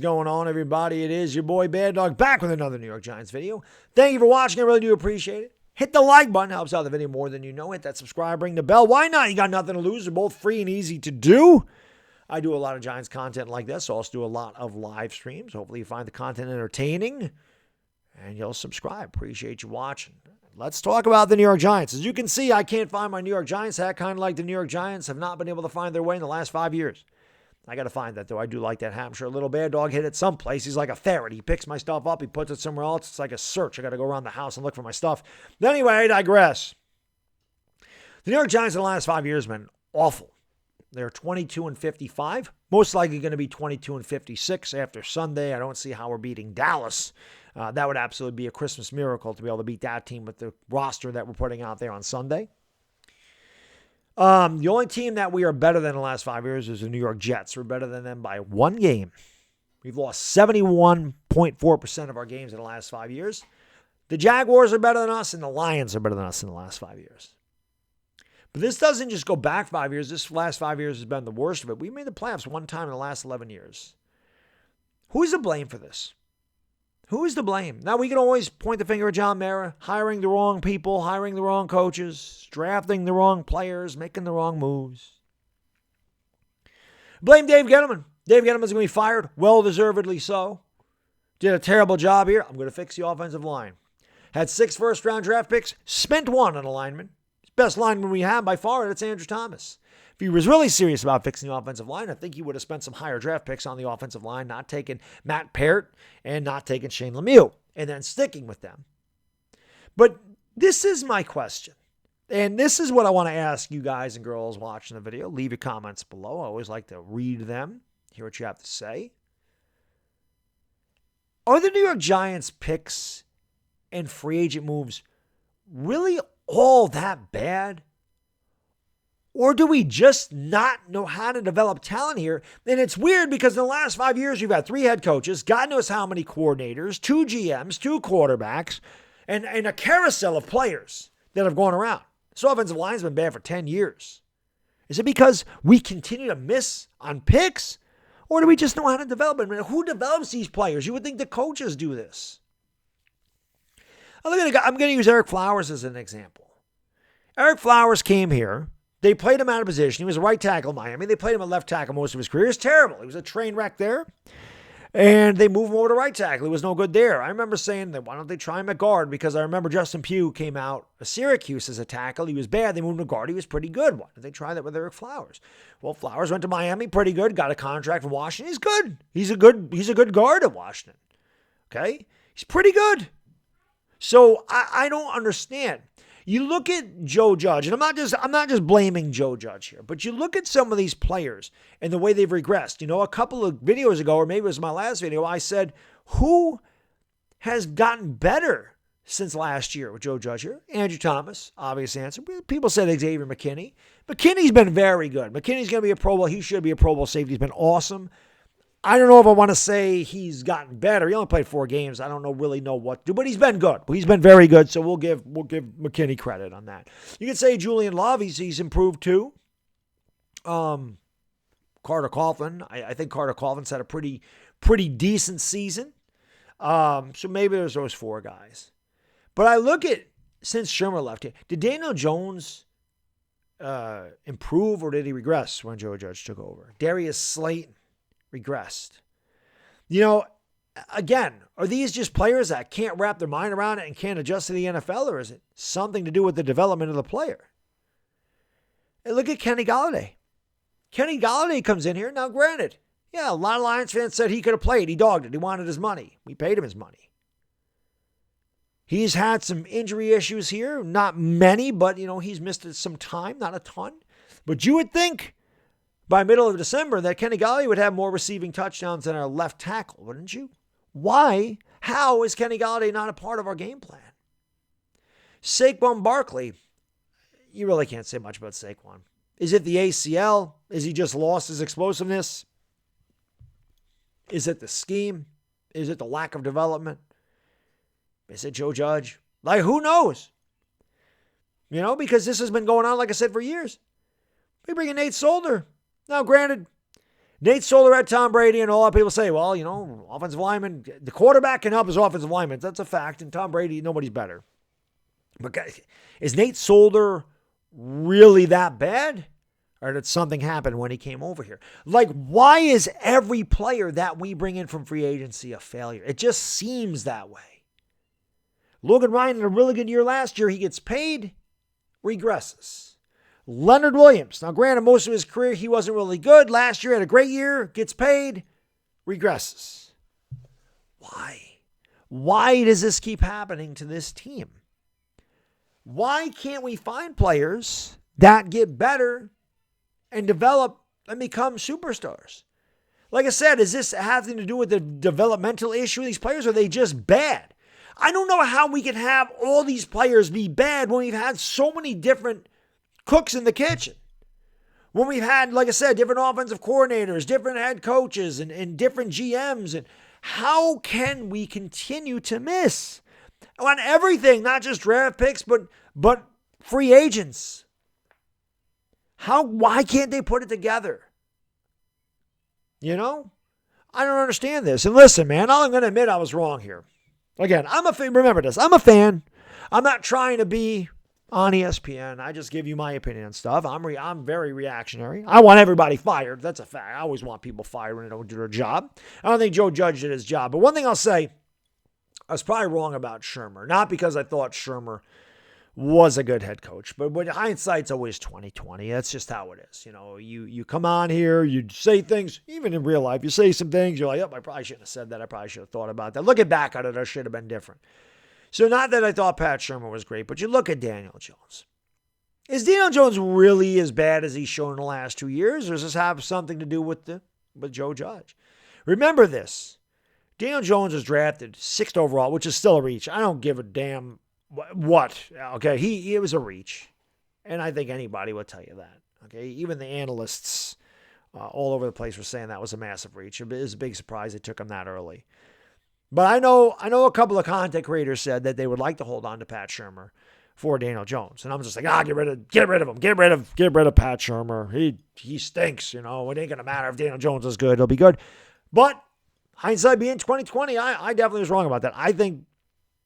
going on, everybody? It is your boy Baddog back with another New York Giants video. Thank you for watching. I really do appreciate it. Hit the like button. Helps out the video more than you know. Hit that subscribe, ring the bell. Why not? You got nothing to lose. They're both free and easy to do. I do a lot of Giants content like this. I also do a lot of live streams. Hopefully you find the content entertaining and you'll subscribe. Appreciate you watching. Let's talk about the New York Giants. As you can see, I can't find my New York Giants hat, kind of like the New York Giants have not been able to find their way in the last 5 years. I got to find that, though. I do like that hat. I'm sure a little Baddog hid it someplace. He's like a ferret. He picks my stuff up. He puts it somewhere else. It's like a search. I got to go around the house and look for my stuff. But anyway, I digress. The New York Giants in the last 5 years have been awful. They're 22-55. Most likely going to be 22-56 after Sunday. I don't see how we're beating Dallas. That would absolutely be a Christmas miracle to be able to beat that team with the roster that we're putting out there on Sunday. The only team that we are better than in the last 5 years is the New York Jets. We're better than them by one game. We've lost 71.4% of our games in the last 5 years. The Jaguars are better than us, and the Lions are better than us in the last 5 years. But this doesn't just go back 5 years. This last 5 years has been the worst of it. We made the playoffs one time in the last 11 years. Who's to blame for this? Who is to blame? Now, we can always point the finger at John Mara, hiring the wrong people, hiring the wrong coaches, drafting the wrong players, making the wrong moves. Blame Dave Gettleman. Dave Gettleman's going to be fired, well-deservedly so. Did a terrible job here. I'm going to fix the offensive line. Had 6 first-round draft picks, spent 1 on a lineman. Best lineman we have by far, that's Andrew Thomas. If he was really serious about fixing the offensive line, I think he would have spent some higher draft picks on the offensive line, not taking Matt Parrott and not taking Shane Lemieux, and then sticking with them. But this is my question, and this is what I want to ask you guys and girls watching the video. Leave your comments below. I always like to read them, hear what you have to say. Are the New York Giants picks and free agent moves really all that bad? Or do we just not know how to develop talent here? And it's weird because in the last 5 years, you've had 3 head coaches, God knows how many coordinators, 2 GMs, 2 quarterbacks, and a carousel of players that have gone around. This offensive line's been bad for 10 years. Is it because we continue to miss on picks? Or do we just know how to develop it? I mean, who develops these players? You would think the coaches do this. I'm going to use Eric Flowers as an example. Eric Flowers came here. They played him out of position. He was a right tackle in Miami. They played him at left tackle most of his career. It was terrible. He was a train wreck there. And they moved him over to right tackle. He was no good there. I remember saying that why don't they try him at guard? Because I remember Justin Pugh came out of Syracuse as a tackle. He was bad. They moved him to guard. He was pretty good. Why didn't they try that with Eric Flowers? Well, Flowers went to Miami, pretty good. Got a contract from Washington. He's good. He's a good guard at Washington. Okay? He's pretty good. So I don't understand. You look at Joe Judge, and I'm not just blaming Joe Judge here, but you look at some of these players and the way they've regressed. You know, a couple of videos ago, or maybe it was my last video, I said, who has gotten better since last year with Joe Judge here? Andrew Thomas, obvious answer. People said Xavier McKinney. McKinney's been very good. McKinney's going to be a Pro Bowl. He should be a Pro Bowl safety. He's been awesome. I don't know if I want to say he's gotten better. He only played 4 games. I don't really know what to do, but he's been good. He's been very good, so we'll give McKinney credit on that. You could say Julian Love, he's improved too. Carter Coughlin, I think Carter Coughlin's had a pretty decent season. So maybe there's those 4 guys. But I look at, since Shermer left here, did Daniel Jones improve or did he regress when Joe Judge took over? Darius Slayton regressed. You know, again, are these just players that can't wrap their mind around it and can't adjust to the NFL, or is it something to do with the development of the player? And look at Kenny Golladay. Kenny Golladay comes in here. Now, granted, yeah, a lot of Lions fans said he could have played. He dogged it. He wanted his money. We paid him his money. He's had some injury issues here. Not many, but, you know, he's missed some time. Not a ton. But you would think by middle of December that Kenny Golladay would have more receiving touchdowns than our left tackle, wouldn't you? Why? How is Kenny Golladay not a part of our game plan? Saquon Barkley, you really can't say much about Saquon. Is it the ACL? Is he just lost his explosiveness? Is it the scheme? Is it the lack of development? Is it Joe Judge? Like, who knows? You know, because this has been going on, like I said, for years. We bring in Nate Solder. Now, granted, Nate Solder had Tom Brady, and a lot of people say, well, offensive lineman, the quarterback can help his offensive lineman. That's a fact. And Tom Brady, nobody's better. But is Nate Solder really that bad? Or did something happen when he came over here? Like, why is every player that we bring in from free agency a failure? It just seems that way. Logan Ryan had a really good year last year. He gets paid, regresses. Leonard Williams. Now, granted, most of his career, he wasn't really good. Last year, had a great year, gets paid, regresses. Why? Why does this keep happening to this team? Why can't we find players that get better and develop and become superstars? Like I said, is this having to do with the developmental issue of these players, or are they just bad? I don't know how we can have all these players be bad when we've had so many different cooks in the kitchen. When we've had, like I said, different offensive coordinators, different head coaches, and different GMs. And how can we continue to miss on everything, not just draft picks, but free agents? Why can't they put it together? I don't understand this. And listen, man, I'm going to admit I was wrong here. Again, remember this. I'm a fan. I'm not trying to be on ESPN. I just give you my opinion on stuff. I'm very reactionary. I want everybody fired. That's a fact. I always want people fired when they don't do their job. I don't think Joe Judge did his job. But one thing I'll say, I was probably wrong about Shermer. Not because I thought Shermer was a good head coach, but hindsight's always 20/20. That's just how it is. You come on here, you say things, even in real life, you say some things, you're like, yep, I probably shouldn't have said that. I probably should have thought about that. Looking back at it, I should have been different. So not that I thought Pat Shermer was great, but you look at Daniel Jones. Is Daniel Jones really as bad as he's shown in the last 2 years, or does this have something to do with Joe Judge? Remember this. Daniel Jones was drafted 6th overall, which is still a reach. I don't give a damn what. Okay, it was a reach. And I think anybody would tell you that. Okay, even the analysts all over the place were saying that was a massive reach. It was a big surprise they took him that early. But I know a couple of content creators said that they would like to hold on to Pat Shermer for Daniel Jones. And I'm just like, get rid of him. Get rid of Pat Shermer. He stinks, It ain't going to matter if Daniel Jones is good. It'll be good. But hindsight being 20/20, I definitely was wrong about that. I think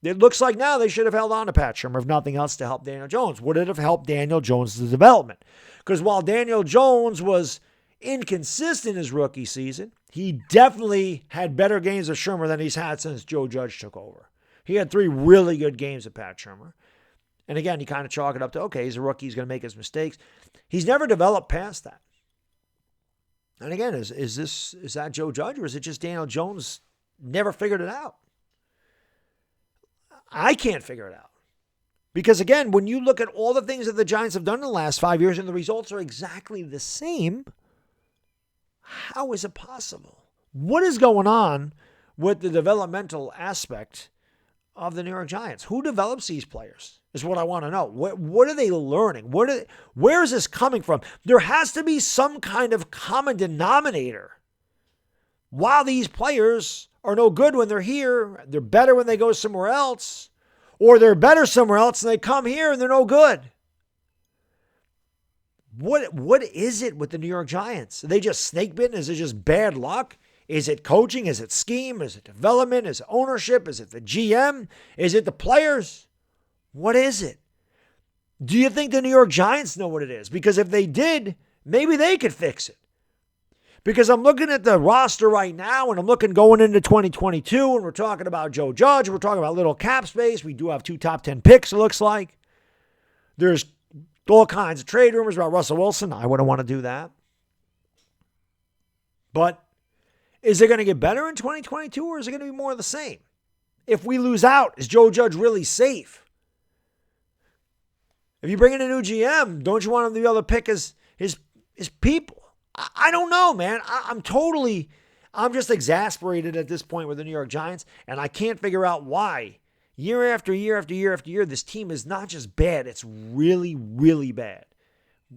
it looks like now they should have held on to Pat Shermer, if nothing else, to help Daniel Jones. Would it have helped Daniel Jones' development? Because while Daniel Jones was inconsistent his rookie season, he definitely had better games of Shermer than he's had since Joe Judge took over. He had 3 really good games of Pat Shermer. And again, you kind of chalk it up to, okay, he's a rookie, he's going to make his mistakes. He's never developed past that. And again, is that Joe Judge, or is it just Daniel Jones never figured it out? I can't figure it out. Because again, when you look at all the things that the Giants have done in the last 5 years and the results are exactly the same, how is it possible? What is going on with the developmental aspect of the New York Giants? Who develops these players is what I want to know. What are they learning? Where is this coming from? There has to be some kind of common denominator. While these players are no good when they're here, they're better when they go somewhere else, or they're better somewhere else and they come here and they're no good. What is it with the New York Giants? Are they just snake bitten? Is it just bad luck? Is it coaching? Is it scheme? Is it development? Is it ownership? Is it the GM? Is it the players? What is it? Do you think the New York Giants know what it is? Because if they did, maybe they could fix it. Because I'm looking at the roster right now, and I'm looking going into 2022, and we're talking about Joe Judge. We're talking about little cap space. We do have 2 top 10 picks, it looks like. There's all kinds of trade rumors about Russell Wilson. I wouldn't want to do that. But is it going to get better in 2022, or is it going to be more of the same? If we lose out, is Joe Judge really safe? If you bring in a new GM, don't you want him to be able to pick his people? I don't know, man. I'm just exasperated at this point with the New York Giants, and I can't figure out why. Year after year after year after year, this team is not just bad, it's really, really bad.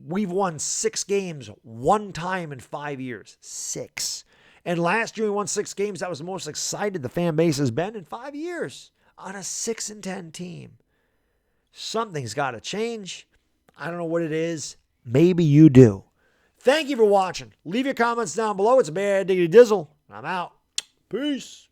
We've won 6 games one time in 5 years. 6. And last year we won 6 games. That was the most excited the fan base has been in 5 years on a 6-10 team. Something's got to change. I don't know what it is. Maybe you do. Thank you for watching. Leave your comments down below. It's a Bad Diggity Dizzle. I'm out. Peace.